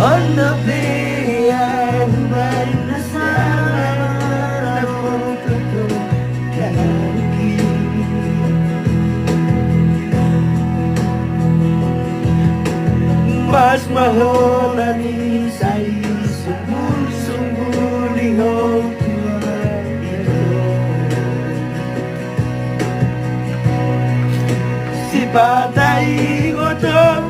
On the bed May nasama mo ko lagi. Mas mahalaga sa sumuli ho si patay ko to